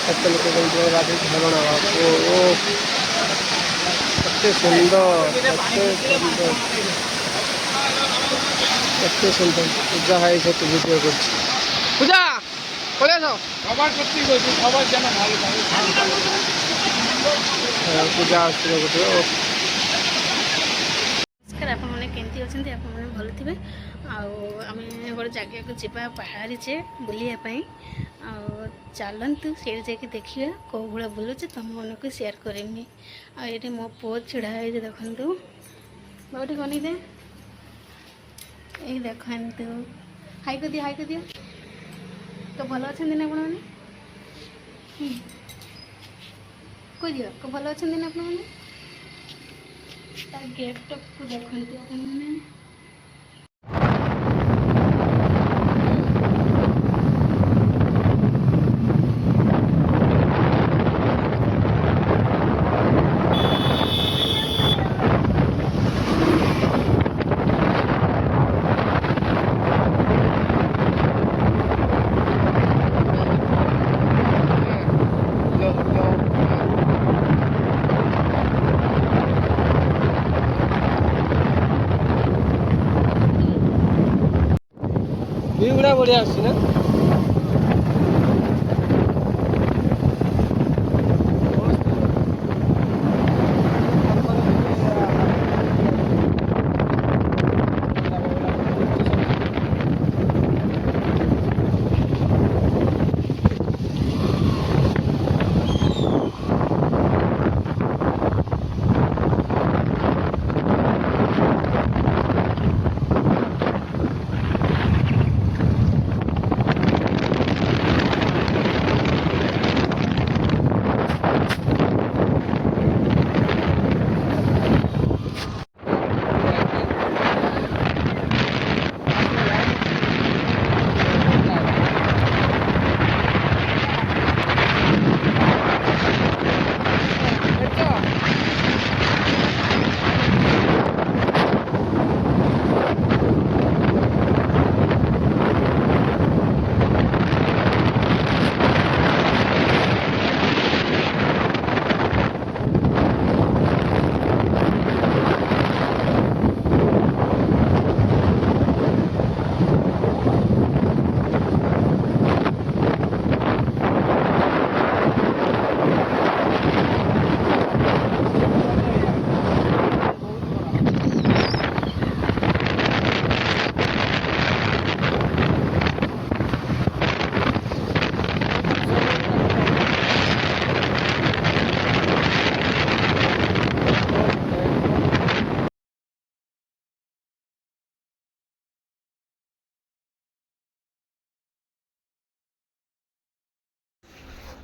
କେତେ ଲୋକ କେମିତି ଗାଧୋଇ ଝରଣା ଓ କେତେ ସୁନ୍ଦର କେତେ ସୁନ୍ଦର ପୂଜା ଭାଇ ସେଠି ଭିଡ଼ିଓ କରୁଛି। ପୂଜା ପଳେଇ ଆସ ପୂଜା ଆସିବ ଗୋଟେ। ନମସ୍କାର, ଆପଣମାନେ କେମିତି ଅଛନ୍ତି? ଆପଣମାନେ ଭଲ ଥିବେ। ଆଉ ଆମେ ଗୋଟେ ଜାଗାକୁ ଯିବା ବାହାରିଛେ ବୁଲିବା ପାଇଁ। ଆଉ ଚାଲନ୍ତୁ ସେଇଠି ଯାଇକି ଦେଖିବା କେଉଁ ଭଳିଆ ବୁଲୁଛି, ତୁମମାନଙ୍କୁ ସେୟାର କରିମି। ଆଉ ଏଇଠି ମୋ ପୁଅ ଛିଡ଼ା ହେଇଛି, ଦେଖନ୍ତୁ ବାବୁଠି ବନେଇଦେ। ଏଇ ଦେଖନ୍ତୁ, ହାଇ କରିଦିଅ ହାଇ କରିଦିଅ। ତ ଭଲ ଅଛନ୍ତି ନା ଆପଣମାନେ? କହିଦିଅ ଭଲ ଅଛନ୍ତି ନା ଆପଣମାନେ? ତା ଗେଟ୍ଅପ୍କୁ ଦେଖନ୍ତୁ ଆପଣମାନେ। ଭିଉଗୁଡ଼ା ବଢ଼ିଆ ଆସୁଛି ନା?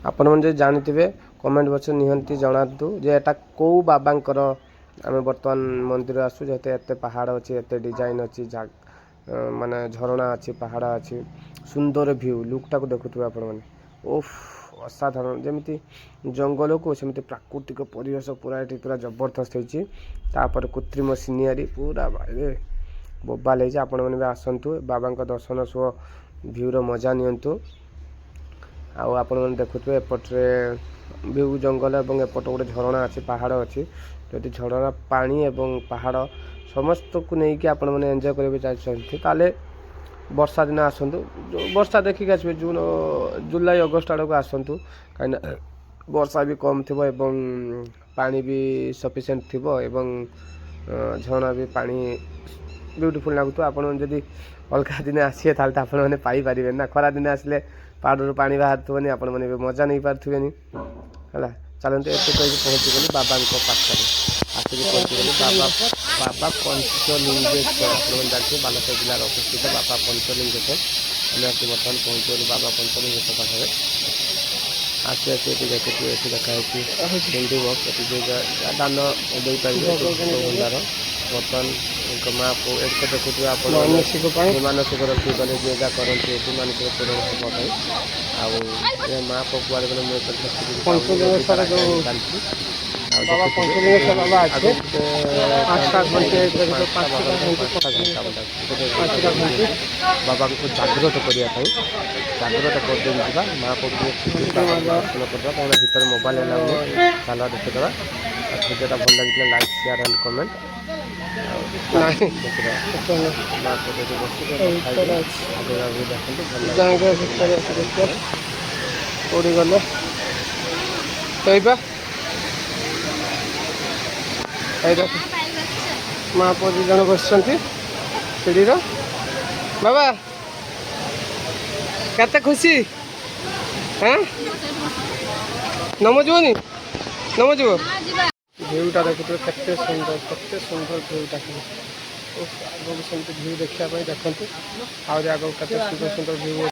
ଆପଣମାନେ ଯଦି ଜାଣିଥିବେ କମେଣ୍ଟ ବକ୍ସରେ ନିହାତି ଜଣାନ୍ତୁ ଯେ ଏଟା କେଉଁ ବାବାଙ୍କର ଆମେ ବର୍ତ୍ତମାନ ମନ୍ଦିର ଆସୁ, ଯେହେତୁ ଏତେ ପାହାଡ଼ ଅଛି, ଏତେ ଡିଜାଇନ୍ ଅଛି, ମାନେ ଝରଣା ଅଛି, ପାହାଡ଼ ଅଛି, ସୁନ୍ଦର ଭିଉ। ଲୁକ୍ଟାକୁ ଦେଖୁଥିବେ ଆପଣମାନେ। ଓଫ୍, ଅସାଧାରଣ। ଯେମିତି ଜଙ୍ଗଲକୁ ସେମିତି ପ୍ରାକୃତିକ ପରିବେଶ ପୁରା ଏଠି ପୁରା ଜବରଦସ୍ତ ହେଇଛି। ତାପରେ କୃତ୍ରିମ ସିନେରୀ ପୁରା ଭାଇରେ ବୋବାଲ ହେଇଛି। ଆପଣମାନେ ବି ଆସନ୍ତୁ, ବାବାଙ୍କ ଦର୍ଶନ ସହ ଭିଉର ମଜା ନିଅନ୍ତୁ। ଆଉ ଆପଣମାନେ ଦେଖୁଥିବେ ଏପଟରେ ଭିଉ ଜଙ୍ଗଲ ଏବଂ ଏପଟ ଗୋଟେ ଝରଣା ଅଛି, ପାହାଡ଼ ଅଛି। ଯଦି ଝରଣା ପାଣି ଏବଂ ପାହାଡ଼ ସମସ୍ତଙ୍କୁ ନେଇକି ଆପଣମାନେ ଏନ୍ଜୟ କରିବାକୁ ଚାହୁଁଛନ୍ତି, ତାହେଲେ ବର୍ଷା ଦିନ ଆସନ୍ତୁ। ବର୍ଷା ଦେଖିକି ଆସିବେ, ଜୁଲାଇ ଅଗଷ୍ଟ ଆଡ଼କୁ ଆସନ୍ତୁ, କାହିଁକିନା ବର୍ଷା ବି କମ୍ ଥିବ ଏବଂ ପାଣି ବି ସଫିସିଏଣ୍ଟ ଥିବ ଏବଂ ଝରଣା ବି ପାଣି ବିୟୁଟିଫୁଲ୍ ଲାଗୁଥିବ। ଆପଣ ଯଦି ଅଲଗା ଦିନେ ଆସିବେ ତାହେଲେ ତ ଆପଣମାନେ ପାଇପାରିବେନି ନା। ଖରା ଦିନେ ଆସିଲେ ପାହାଡ଼ରୁ ପାଣି ବାହାରୁଥିବନି, ଆପଣମାନେ ବି ମଜା ନେଇପାରୁଥିବେନି ହେଲା। ଚାଲନ୍ତୁ, ଏତେ କହିକି ପହଞ୍ଚିଗଲି ବାବାଙ୍କ ପାଖରେ। ଆସିକି ପହଞ୍ଚିଗଲି ବାବା ପଞ୍ଚଲିଙ୍ଗେଶ୍ୱର। ଆପଣମାନେ ଜାଣିଥିବେ ବାଲେଶ୍ୱର ଜିଲ୍ଲାରେ ଅବସ୍ଥିତ ବାବା ପଞ୍ଚଲିଙ୍ଗେଶ୍ୱର। ଆମେ ଆସି ବର୍ତ୍ତମାନ ପହଞ୍ଚିଗଲୁ ବାବା ପଞ୍ଚଲିଙ୍ଗେଶ୍ୱର ପାଖରେ। ଆସି ଏଠି ଦେଖୁଥିବେ, ଏଠି ଦେଖା ହେଇଛି ହିନ୍ଦୁ ବକ୍ସ। ଏଠି ଦାନ ଦେଇପାରିବେ ଭଣ୍ଡାର। ବର୍ତ୍ତମାନ ମା' ଏଠି ଦେଖୁଥିବେ ଆପଣ ମାନସିକ ରଖିଗଲେ ଯିଏ ଯାହା କରନ୍ତି ଏଠି ମାନସିକ ପୂରଣ ହେବା ପାଇଁ। ଆଉ ମା' ପୁଅ କୁଆଡ଼େ ଗଲେ ମୁଁ ଏପଟେ ଚାଲିଛି। बाबा पंचलिंगेश्वर बाबा अच्छे 5टा घंटे बाबा को जागृत करने जागृत करदे जा माँ को दर्शन करवा भर मोबाइल एलाउ नहीं चल देखीदा भिडियोटा भल लगे लाइक शेयर एंड कमेंट कौड़ी गले माँ पुଅ ଦି ଜଣ ବସିଛନ୍ତି ସିଡ଼ିର ବାବା କେତେ ଖୁସି ହଁ ନମଯିବନି ନମଯିବ ଭିଉଟା ଦେଖୁଥିବେ କେତେ ସୁନ୍ଦର ଭିଉଟା ଆଗକୁ ସେମିତି ଭିଉ ଦେଖିବା ପାଇଁ ଦେଖନ୍ତୁ ଆହୁରି ଆଗକୁ କେତେ ସୁନ୍ଦର ଭିଉ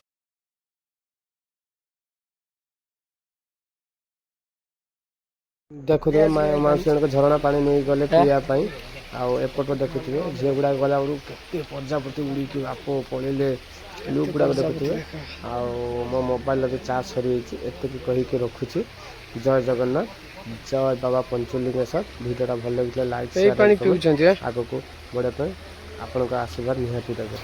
देखुए माउसी झरणा पानी नहीं गले पीवा आउ एपट देखुए झील गुड़ा गला बेलू के प्रजापति उड़ी बाप पड़े लुक गुड़ा देखुए आउ मो मोबाइल भी चार्ज सरी एत कहीकि रखुची जय जगन्नाथ जय बाबा पंचलिंगेश्वर भिडियोटा भल लगे लाइक आगे को बढ़िया आपण आशीर्वाद निहाती देवे।